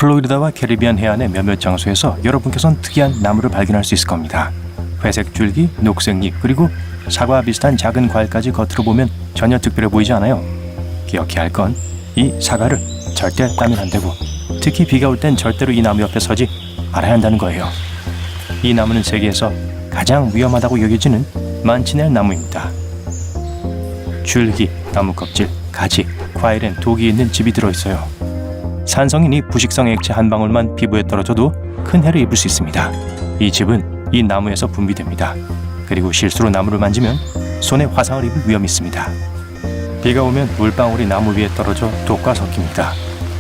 플로리다와 캐리비안 해안의 몇몇 장소에서 여러분께서는 특이한 나무를 발견할 수 있을 겁니다. 회색 줄기, 녹색 잎, 그리고 사과와 비슷한 작은 과일까지 겉으로 보면 전혀 특별해 보이지 않아요. 기억해야 할 건 이 사과를 절대 따면 안 되고, 특히 비가 올 땐 절대로 이 나무 옆에 서지 말아야 한다는 거예요. 이 나무는 세계에서 가장 위험하다고 여겨지는 만치넬 나무입니다. 줄기, 나무 껍질, 가지, 과일엔 독이 있는 즙이 들어있어요. 산성인 이 부식성 액체 한 방울만 피부에 떨어져도 큰 해를 입을 수 있습니다. 이 즙은 이 나무에서 분비됩니다. 그리고 실수로 나무를 만지면 손에 화상을 입을 위험이 있습니다. 비가 오면 물방울이 나무 위에 떨어져 독과 섞입니다.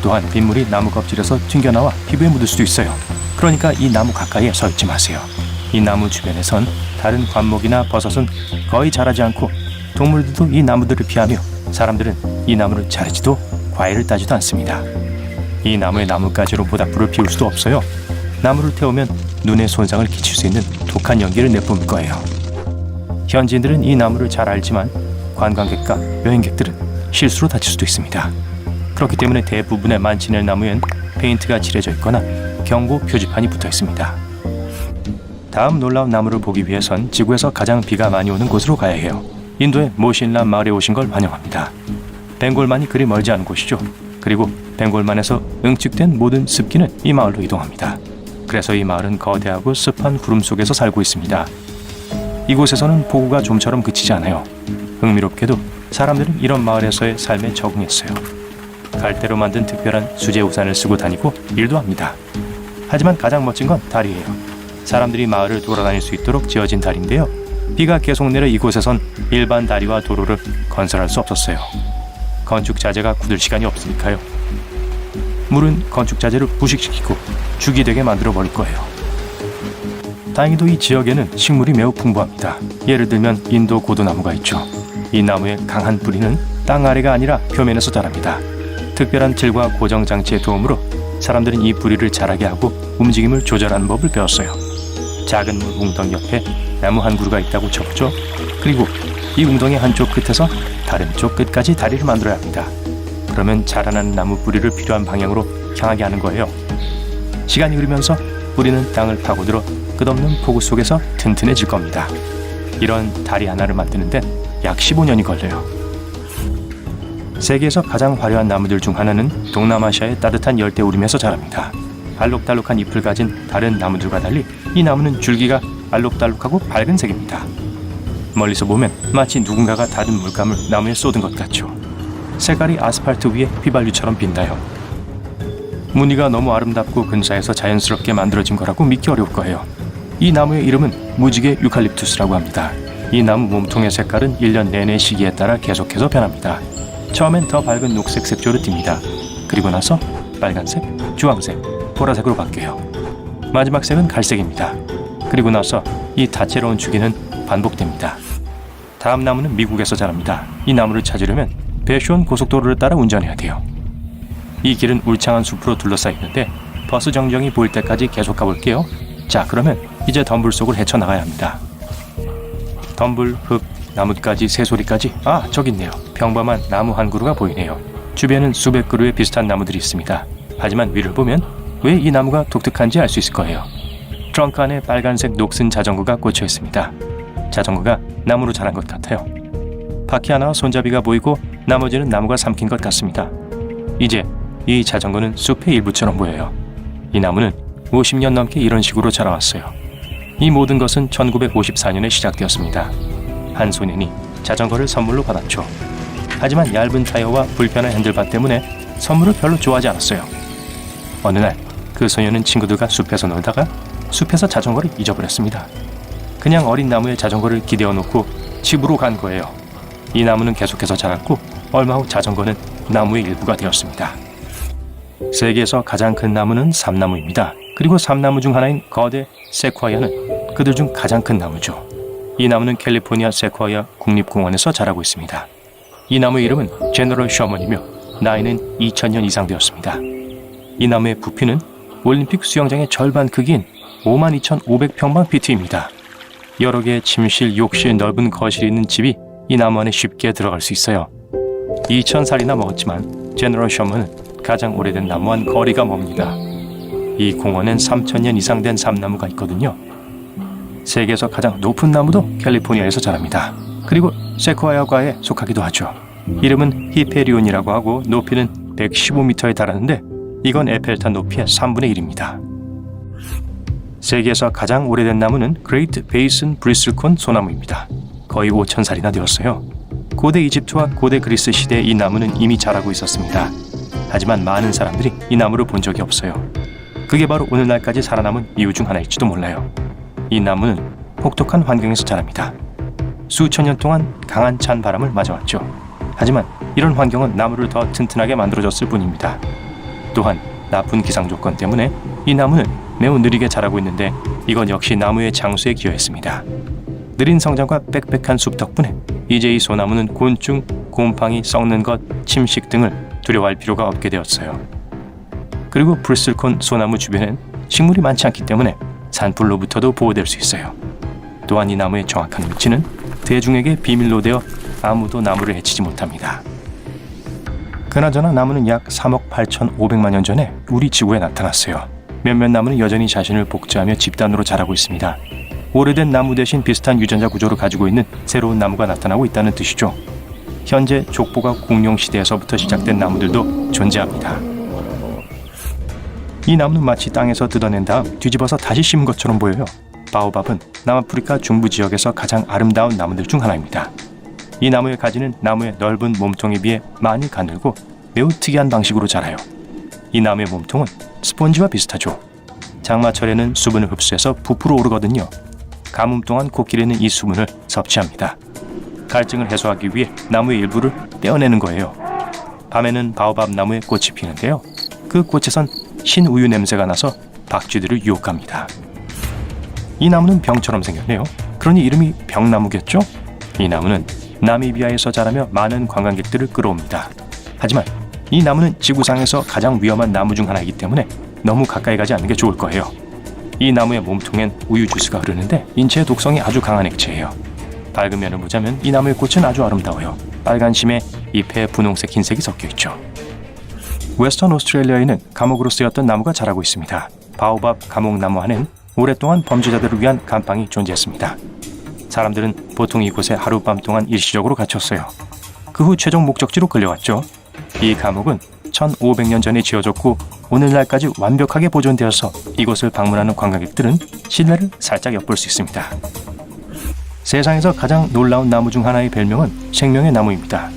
또한 빗물이 나무 껍질에서 튕겨나와 피부에 묻을 수도 있어요. 그러니까 이 나무 가까이에 서 있지 마세요. 이 나무 주변에선 다른 관목이나 버섯은 거의 자라지 않고, 동물들도 이 나무들을 피하며 사람들은 이 나무를 자르지도 과일을 따지도 않습니다. 이 나무의 나뭇가지로 모닥불을 피울 수도 없어요. 나무를 태우면 눈에 손상을 끼칠 수 있는 독한 연기를 내뿜을 거예요. 현지인들은 이 나무를 잘 알지만 관광객과 여행객들은 실수로 다칠 수도 있습니다. 그렇기 때문에 대부분의 만치넬 나무엔 페인트가 칠해져 있거나 경고 표지판이 붙어 있습니다. 다음 놀라운 나무를 보기 위해선 지구에서 가장 비가 많이 오는 곳으로 가야 해요. 인도의 모신람 마을에 오신 걸 환영합니다. 벵골만이 그리 멀지 않은 곳이죠. 그리고 벵골만에서 응축된 모든 습기는 이 마을로 이동합니다. 그래서 이 마을은 거대하고 습한 구름 속에서 살고 있습니다. 이곳에서는 폭우가 좀처럼 그치지 않아요. 흥미롭게도 사람들은 이런 마을에서의 삶에 적응했어요. 갈대로 만든 특별한 수제 우산을 쓰고 다니고 일도 합니다. 하지만 가장 멋진 건 다리예요. 사람들이 마을을 돌아다닐 수 있도록 지어진 다리인데요. 비가 계속 내려 이곳에선 일반 다리와 도로를 건설할 수 없었어요. 건축 자재가 굳을 시간이 없으니까요. 물은 건축 자재를 부식시키고 죽이 되게 만들어 버릴 거예요. 다행히도 이 지역에는 식물이 매우 풍부합니다. 예를 들면 인도 고도나무가 있죠. 이 나무의 강한 뿌리는 땅 아래가 아니라 표면에서 자랍니다. 특별한 틀과 고정 장치의 도움으로 사람들은 이 뿌리를 자라게 하고 움직임을 조절하는 법을 배웠어요. 작은 물 웅덩이 옆에 나무 한 그루가 있다고 쳤죠. 그리고 이 웅덩이 한쪽 끝에서 다른 쪽 끝까지 다리를 만들어야 합니다. 그러면 자라나는 나무 뿌리를 필요한 방향으로 향하게 하는 거예요. 시간이 흐르면서 뿌리는 땅을 파고들어 끝없는 폭우 속에서 튼튼해질 겁니다. 이런 다리 하나를 만드는 데 약 15년이 걸려요. 세계에서 가장 화려한 나무들 중 하나는 동남아시아의 따뜻한 열대우림에서 자랍니다. 알록달록한 잎을 가진 다른 나무들과 달리 이 나무는 줄기가 알록달록하고 밝은 색입니다. 멀리서 보면 마치 누군가가 다른 물감을 나무에 쏟은 것 같죠. 색깔이 아스팔트 위에 휘발유처럼 빛나요. 무늬가 너무 아름답고 근사해서 자연스럽게 만들어진 거라고 믿기 어려울 거예요. 이 나무의 이름은 무지개 유칼립투스라고 합니다. 이 나무 몸통의 색깔은 1년 내내 시기에 따라 계속해서 변합니다. 처음엔 더 밝은 녹색 색조로 띕니다. 그리고 나서 빨간색, 주황색, 보라색으로 바뀌어요. 마지막 색은 갈색입니다. 그리고 나서 이 다채로운 주기는 반복됩니다. 다음 나무는 미국에서 자랍니다. 이 나무를 찾으려면 배슈온 고속도로를 따라 운전해야 돼요. 이 길은 울창한 숲으로 둘러싸여 있는데 버스 정류장이 보일 때까지 계속 가볼게요. 자, 그러면 이제 덤불 속을 헤쳐나가야 합니다. 덤불, 흙, 나뭇가지, 새소리까지, 저기 있네요. 평범한 나무 한 그루가 보이네요. 주변은 수백 그루의 비슷한 나무들이 있습니다. 하지만 위를 보면 왜 이 나무가 독특한지 알 수 있을 거예요. 트렁크 안에 빨간색 녹슨 자전거가 꽂혀 있습니다. 자전거가 나무로 자란 것 같아요. 바퀴 하나와 손잡이가 보이고 나머지는 나무가 삼킨 것 같습니다. 이제 이 자전거는 숲의 일부처럼 보여요. 이 나무는 50년 넘게 이런 식으로 자라왔어요. 이 모든 것은 1954년에 시작되었습니다. 한 소년이 자전거를 선물로 받았죠. 하지만 얇은 타이어와 불편한 핸들바 때문에 선물을 별로 좋아하지 않았어요. 어느 날 그 소년은 친구들과 숲에서 놀다가 숲에서 자전거를 잊어버렸습니다. 그냥 어린 나무에 자전거를 기대어 놓고 집으로 간 거예요. 이 나무는 계속해서 자랐고 얼마 후 자전거는 나무의 일부가 되었습니다. 세계에서 가장 큰 나무는 삼나무입니다. 그리고 삼나무 중 하나인 거대 세콰이아는 그들 중 가장 큰 나무죠. 이 나무는 캘리포니아 세콰이아 국립공원에서 자라고 있습니다. 이 나무의 이름은 제너럴 셔먼이며 나이는 2000년 이상 되었습니다. 이 나무의 부피는 올림픽 수영장의 절반 크기인 52,500평방피트입니다. 여러 개의 침실, 욕실, 넓은 거실이 있는 집이 이 나무 안에 쉽게 들어갈 수 있어요. 2000살이나 먹었지만 제너럴 셔먼은 가장 오래된 나무와는 거리가 멉니다. 이 공원엔 3,000년 이상 된 삼나무가 있거든요. 세계에서 가장 높은 나무도 캘리포니아에서 자랍니다. 그리고 세코야과에 속하기도 하죠. 이름은 히페리온이라고 하고 높이는 115m에 달하는데 이건 에펠탑 높이의 3분의 1입니다. 세계에서 가장 오래된 나무는 그레이트 베이슨 브리슬콘 소나무입니다. 거의 5,000살이나 되었어요. 고대 이집트와 고대 그리스 시대에 이 나무는 이미 자라고 있었습니다. 하지만 많은 사람들이 이 나무를 본 적이 없어요. 그게 바로 오늘날까지 살아남은 이유 중 하나일지도 몰라요. 이 나무는 혹독한 환경에서 자랍니다. 수천 년 동안 강한 찬 바람을 맞아왔죠. 하지만 이런 환경은 나무를 더 튼튼하게 만들어줬을 뿐입니다. 또한 나쁜 기상 조건 때문에 이 나무는 매우 느리게 자라고 있는데 이건 역시 나무의 장수에 기여했습니다. 느린 성장과 빽빽한 숲 덕분에 이제 이 소나무는 곤충, 곰팡이, 썩는 것, 침식 등을 두려워할 필요가 없게 되었어요. 그리고 브리슬콘 소나무 주변엔 식물이 많지 않기 때문에 산불로부터도 보호될 수 있어요. 또한 이 나무의 정확한 위치는 대중에게 비밀로 되어 아무도 나무를 해치지 못합니다. 그나저나 나무는 약 3억 8,500만 년 전에 우리 지구에 나타났어요. 몇몇 나무는 여전히 자신을 복제하며 집단으로 자라고 있습니다. 오래된 나무 대신 비슷한 유전자 구조를 가지고 있는 새로운 나무가 나타나고 있다는 뜻이죠. 현재 족보가 공룡 시대에서부터 시작된 나무들도 존재합니다. 이 나무는 마치 땅에서 뜯어낸 다음 뒤집어서 다시 심은 것처럼 보여요. 바오밥은 남아프리카 중부 지역에서 가장 아름다운 나무들 중 하나입니다. 이 나무의 가지는 나무의 넓은 몸통에 비해 많이 가늘고 매우 특이한 방식으로 자라요. 이 나무의 몸통은 스폰지와 비슷하죠. 장마철에는 수분을 흡수해서 부풀어 오르거든요. 가뭄 동안 코끼리는 이 수분을 섭취합니다. 갈증을 해소하기 위해 나무의 일부를 떼어내는 거예요. 밤에는 바오밥 나무에 꽃이 피는데요. 그 꽃에선 신우유 냄새가 나서 박쥐들을 유혹합니다. 이 나무는 병처럼 생겼네요. 그러니 이름이 병나무겠죠? 이 나무는 나미비아에서 자라며 많은 관광객들을 끌어옵니다. 하지만 이 나무는 지구상에서 가장 위험한 나무 중 하나이기 때문에 너무 가까이 가지 않는 게 좋을 거예요. 이 나무의 몸통엔 우유 주스가 흐르는데 인체의 독성이 아주 강한 액체예요. 밝은 면을 보자면 이 나무의 꽃은 아주 아름다워요. 빨간 심에 잎에 분홍색, 흰색이 섞여 있죠. 웨스턴 오스트레일리아에는 감옥으로 쓰였던 나무가 자라고 있습니다. 바오밥 감옥나무 안엔 오랫동안 범죄자들을 위한 감방이 존재했습니다. 사람들은 보통 이곳에 하룻밤 동안 일시적으로 갇혔어요. 그 후 최종 목적지로 끌려왔죠. 이 감옥은 1500년 전에 지어졌고 오늘날까지 완벽하게 보존되어서 이곳을 방문하는 관광객들은 신뢰를 살짝 엿볼 수 있습니다. 세상에서 가장 놀라운 나무 중 하나의 별명은 생명의 나무입니다.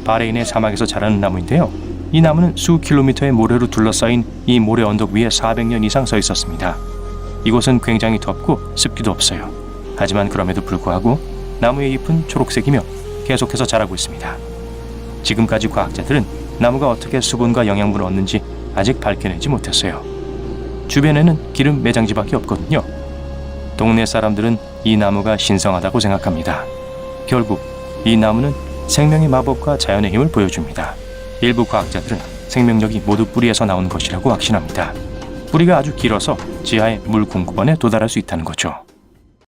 바레인의 사막에서 자라는 나무인데요. 이 나무는 수 킬로미터의 모래로 둘러싸인 이 모래 언덕 위에 400년 이상 서 있었습니다. 이곳은 굉장히 덥고 습기도 없어요. 하지만 그럼에도 불구하고 나무의 잎은 초록색이며 계속해서 자라고 있습니다. 지금까지 과학자들은 나무가 어떻게 수분과 영양분을 얻는지 아직 밝혀내지 못했어요. 주변에는 기름 매장지밖에 없거든요. 동네 사람들은 이 나무가 신성하다고 생각합니다. 결국 이 나무는 생명의 마법과 자연의 힘을 보여줍니다. 일부 과학자들은 생명력이 모두 뿌리에서 나오는 것이라고 확신합니다. 뿌리가 아주 길어서 지하의 물 공급원에 도달할 수 있다는 거죠.